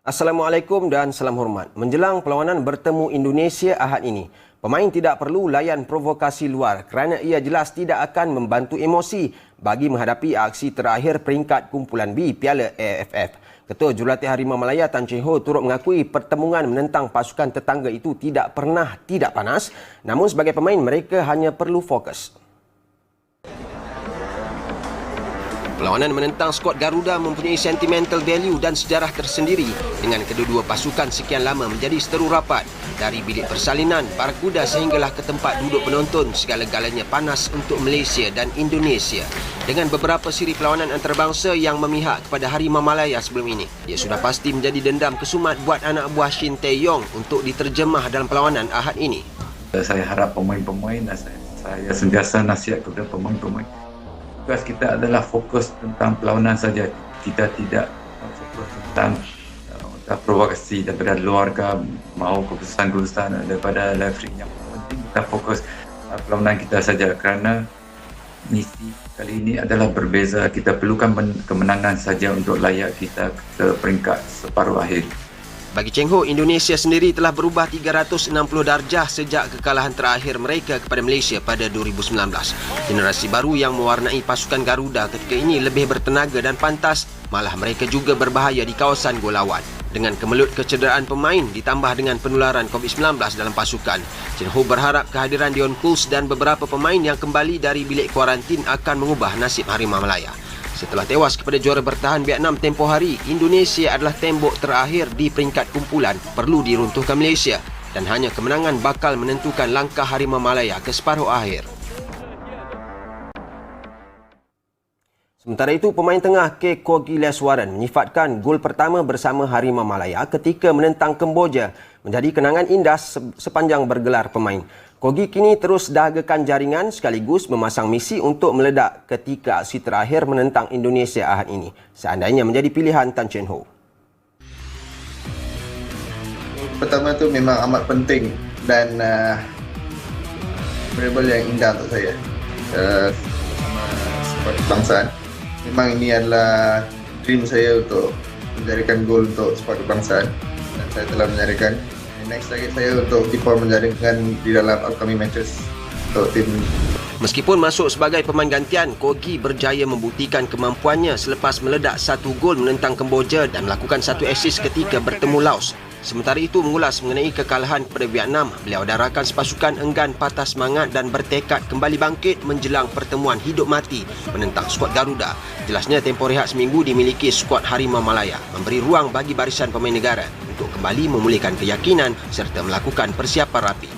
Assalamualaikum dan salam hormat. Menjelang perlawanan bertemu Indonesia Ahad ini, pemain tidak perlu layan provokasi luar kerana ia jelas tidak akan membantu emosi bagi menghadapi aksi terakhir peringkat kumpulan B Piala AFF. Ketua Jurulatih Harimau Malaya Tan Cheng Ho turut mengakui pertemuan menentang pasukan tetangga itu tidak pernah tidak panas, namun sebagai pemain mereka hanya perlu fokus. Perlawanan menentang skuad Garuda mempunyai sentimental value dan sejarah tersendiri dengan kedua-dua pasukan sekian lama menjadi seteru rapat. Dari bilik persalinan, Barakuda sehinggalah ke tempat duduk penonton, segala-galanya panas untuk Malaysia dan Indonesia. Dengan beberapa siri perlawanan antarabangsa yang memihak kepada Harimau Malaya sebelum ini, ia sudah pasti menjadi dendam kesumat buat anak buah Shin Tae-yong untuk diterjemah dalam perlawanan Ahad ini. Saya harap pemain-pemain dan saya sentiasa nasihat kepada pemain-pemain. Tugas kita adalah fokus tentang perlawanan saja. Kita tidak fokus tentang provokasi daripada luar ke mahu keputusan-keputusan daripada referee. Yang penting kita fokus perlawanan kita saja kerana misi kali ini adalah berbeza. Kita perlukan kemenangan saja untuk layak kita ke peringkat separuh akhir. Bagi Cheng Ho, Indonesia sendiri telah berubah 360 darjah sejak kekalahan terakhir mereka kepada Malaysia pada 2019. Generasi baru yang mewarnai pasukan Garuda ketika ini lebih bertenaga dan pantas, malah mereka juga berbahaya di kawasan gol lawan. Dengan kemelut kecederaan pemain ditambah dengan penularan COVID-19 dalam pasukan, Cheng Ho berharap kehadiran Dion Pools dan beberapa pemain yang kembali dari bilik kuarantin akan mengubah nasib Harimau Malaya. Setelah tewas kepada juara bertahan Vietnam tempoh hari, Indonesia adalah tembok terakhir di peringkat kumpulan perlu diruntuhkan Malaysia dan hanya kemenangan bakal menentukan langkah Harimau Malaya ke separuh akhir. Sementara itu, pemain tengah Kogi Leswaran menyifatkan gol pertama bersama Harimau Malaya ketika menentang Kemboja menjadi kenangan indah sepanjang bergelar pemain. Kogi kini terus dahagakan jaringan sekaligus memasang misi untuk meledak ketika aksi terakhir menentang Indonesia Ahad ini, seandainya menjadi pilihan Tan Cheng Ho. Pertama tu memang amat penting dan variable yang indah untuk saya sama skuad kebangsaan. Memang ini adalah dream saya untuk menjadikan gol untuk skuad kebangsaan dan saya telah menjadikan. Next target saya untuk keep on menjaringkan di dalam upcoming matches untuk tim. Meskipun masuk sebagai pemain gantian, Kogi berjaya membuktikan kemampuannya selepas meledak satu gol menentang Kemboja dan melakukan satu assist ketika bertemu Laos. Sementara itu, mengulas mengenai kekalahan kepada Vietnam, beliau darakan sepasukan enggan patah semangat dan bertekad kembali bangkit menjelang pertemuan hidup mati menentang skuad Garuda. Jelasnya tempoh rehat seminggu dimiliki skuad Harimau Malaya, memberi ruang bagi barisan pemain negara untuk kembali memulihkan keyakinan serta melakukan persiapan rapi.